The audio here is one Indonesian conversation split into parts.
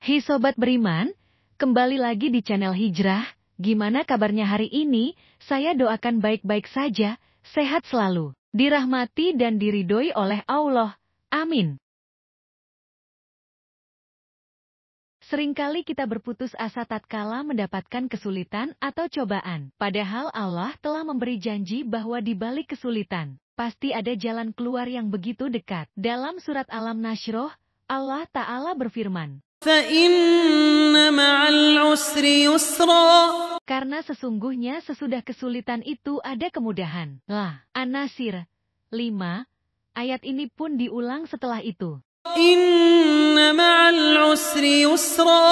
Hi Sobat Beriman, kembali lagi di channel Hijrah. Gimana kabarnya hari ini? Saya doakan baik-baik saja, sehat selalu, dirahmati dan diridhoi oleh Allah. Amin. Seringkali kita berputus asa tatkala mendapatkan kesulitan atau cobaan. Padahal Allah telah memberi janji bahwa di balik kesulitan, pasti ada jalan keluar yang begitu dekat. Dalam surat Al-Nashr, Allah Ta'ala berfirman, فَإِنَّ مَعَ الْعُسْرِ يُسْرًا. karena sesungguhnya sesudah kesulitan itu ada kemudahan. An-Nasr 5, ayat ini pun diulang setelah itu. إِنَّ مَعَ الْعُسْرِ يُسْرًا.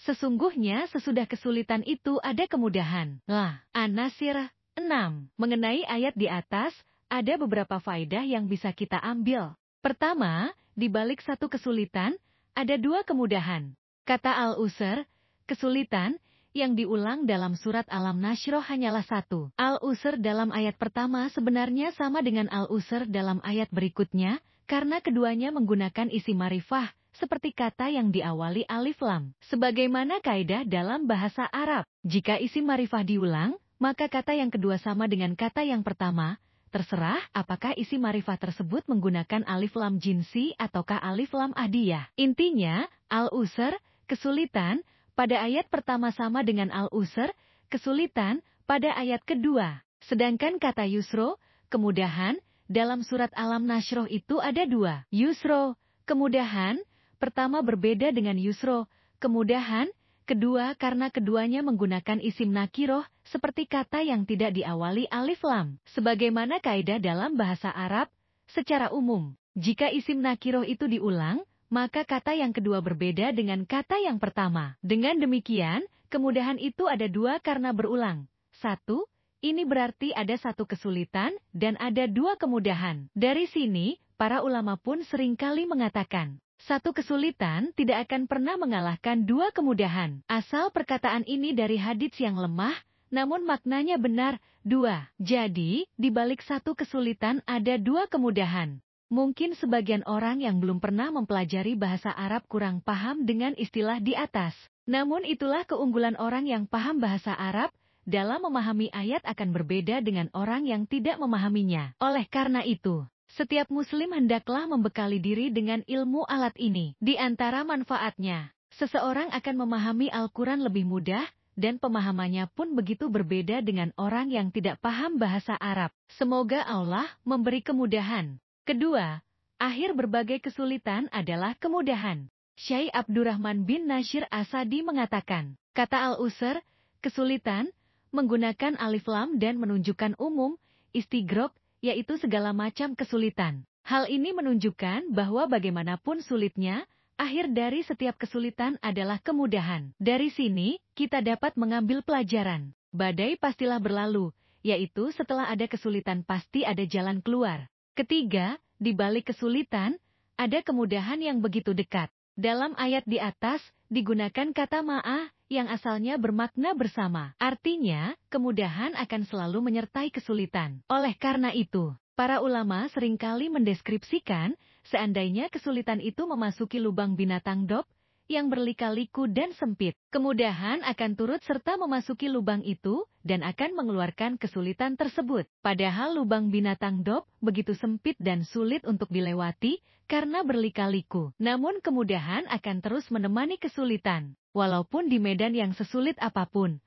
Sesungguhnya sesudah kesulitan itu ada kemudahan. An-Nasr 6. Mengenai ayat di atas, ada beberapa faedah yang bisa kita ambil. Pertama, di balik satu kesulitan, ada dua kemudahan. Kata Al-Usr, kesulitan, yang diulang dalam surat Al-Nashr hanyalah satu. Al-Usr dalam ayat pertama sebenarnya sama dengan Al-Usr dalam ayat berikutnya, karena keduanya menggunakan isim ma'rifah, seperti kata yang diawali alif lam. Sebagaimana kaidah dalam bahasa Arab, jika isim ma'rifah diulang, maka kata yang kedua sama dengan kata yang pertama, terserah apakah isim ma'rifah tersebut menggunakan alif lam jinsi ataukah alif lam ahdiyah. Intinya, Al-Usr, kesulitan, pada ayat pertama sama dengan Al-Usr, kesulitan, pada ayat kedua. Sedangkan kata yusro, kemudahan, dalam surat Al-Nashr itu ada dua. Yusro, kemudahan, pertama berbeda dengan yusro, kemudahan, kedua karena keduanya menggunakan isim nakiroh, seperti kata yang tidak diawali alif lam. Sebagaimana kaidah dalam bahasa Arab, secara umum, jika isim nakiroh itu diulang, maka kata yang kedua berbeda dengan kata yang pertama. Dengan demikian, kemudahan itu ada dua karena berulang. Satu, ini berarti ada satu kesulitan dan ada dua kemudahan. Dari sini, para ulama pun seringkali mengatakan, satu kesulitan tidak akan pernah mengalahkan dua kemudahan. Asal perkataan ini dari hadits yang lemah, namun maknanya benar, dua. Jadi, di balik satu kesulitan ada dua kemudahan. Mungkin sebagian orang yang belum pernah mempelajari bahasa Arab kurang paham dengan istilah di atas. Namun itulah keunggulan orang yang paham bahasa Arab, dalam memahami ayat akan berbeda dengan orang yang tidak memahaminya. Oleh karena itu, setiap muslim hendaklah membekali diri dengan ilmu alat ini. Di antara manfaatnya, seseorang akan memahami Al-Quran lebih mudah, dan pemahamannya pun begitu berbeda dengan orang yang tidak paham bahasa Arab. Semoga Allah memberi kemudahan. Kedua, akhir berbagai kesulitan adalah kemudahan. Syekh Abdurrahman bin Nasir Asadi mengatakan, kata Al-Usr, kesulitan, menggunakan alif lam dan menunjukkan umum, istighraq, yaitu segala macam kesulitan. Hal ini menunjukkan bahwa bagaimanapun sulitnya, akhir dari setiap kesulitan adalah kemudahan. Dari sini, kita dapat mengambil pelajaran. Badai pastilah berlalu, yaitu setelah ada kesulitan pasti ada jalan keluar. Ketiga, di balik kesulitan, ada kemudahan yang begitu dekat. Dalam ayat di atas, digunakan kata ma'ah, yang asalnya bermakna bersama. Artinya, kemudahan akan selalu menyertai kesulitan. Oleh karena itu, para ulama seringkali mendeskripsikan, seandainya kesulitan itu memasuki lubang binatang dop, yang berlika-liku dan sempit. Kemudahan akan turut serta memasuki lubang itu, dan akan mengeluarkan kesulitan tersebut. Padahal lubang binatang dop begitu sempit dan sulit untuk dilewati, karena berlika-liku. Namun kemudahan akan terus menemani kesulitan, walaupun di medan yang sesulit apapun.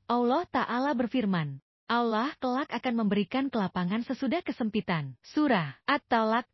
Allah Ta'ala berfirman, Allah kelak akan memberikan kelapangan sesudah kesempitan. Surah At-Talaq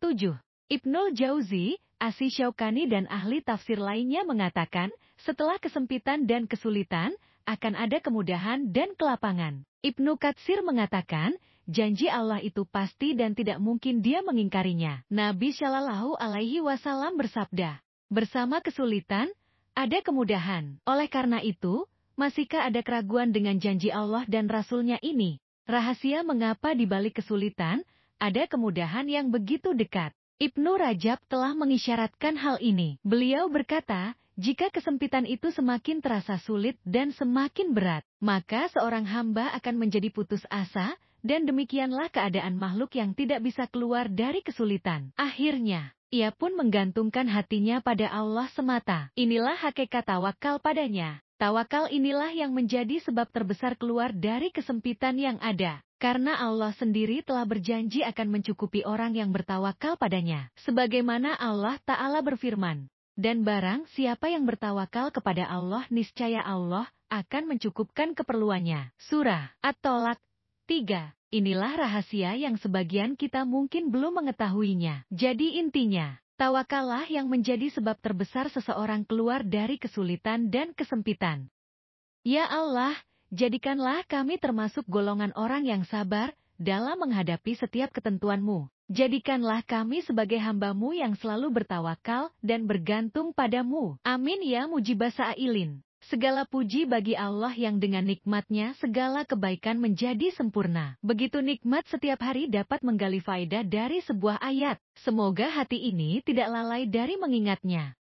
7. Ibnul Jauzi, Asy Syaukani dan ahli tafsir lainnya mengatakan, setelah kesempitan dan kesulitan, akan ada kemudahan dan kelapangan. Ibnu Katsir mengatakan, janji Allah itu pasti dan tidak mungkin dia mengingkarinya. Nabi Shallallahu Alaihi Wasallam bersabda, bersama kesulitan, ada kemudahan. Oleh karena itu, masihkah ada keraguan dengan janji Allah dan Rasul-Nya ini? Rahasia mengapa di balik kesulitan, ada kemudahan yang begitu dekat. Ibnu Rajab telah mengisyaratkan hal ini. Beliau berkata, jika kesempitan itu semakin terasa sulit dan semakin berat, maka seorang hamba akan menjadi putus asa, Dan demikianlah keadaan makhluk yang tidak bisa keluar dari kesulitan. Akhirnya, ia pun menggantungkan hatinya pada Allah semata. Inilah hakikat tawakal padanya. Tawakal inilah yang menjadi sebab terbesar keluar dari kesempitan yang ada. Karena Allah sendiri telah berjanji akan mencukupi orang yang bertawakal padanya. Sebagaimana Allah Ta'ala berfirman, dan barang siapa yang bertawakal kepada Allah, niscaya Allah akan mencukupkan keperluannya. Surah At-Tolak 3. Inilah rahasia yang sebagian kita mungkin belum mengetahuinya. Jadi intinya, tawakallah yang menjadi sebab terbesar seseorang keluar dari kesulitan dan kesempitan. Ya Allah, jadikanlah kami termasuk golongan orang yang sabar dalam menghadapi setiap ketentuan-Mu. Jadikanlah kami sebagai hamba-Mu yang selalu bertawakal dan bergantung pada-Mu. Amin ya mujibah sa'ilin. Segala puji bagi Allah yang dengan nikmat-Nya segala kebaikan menjadi sempurna. Begitu nikmat setiap hari dapat menggali faedah dari sebuah ayat. Semoga hati ini tidak lalai dari mengingatnya.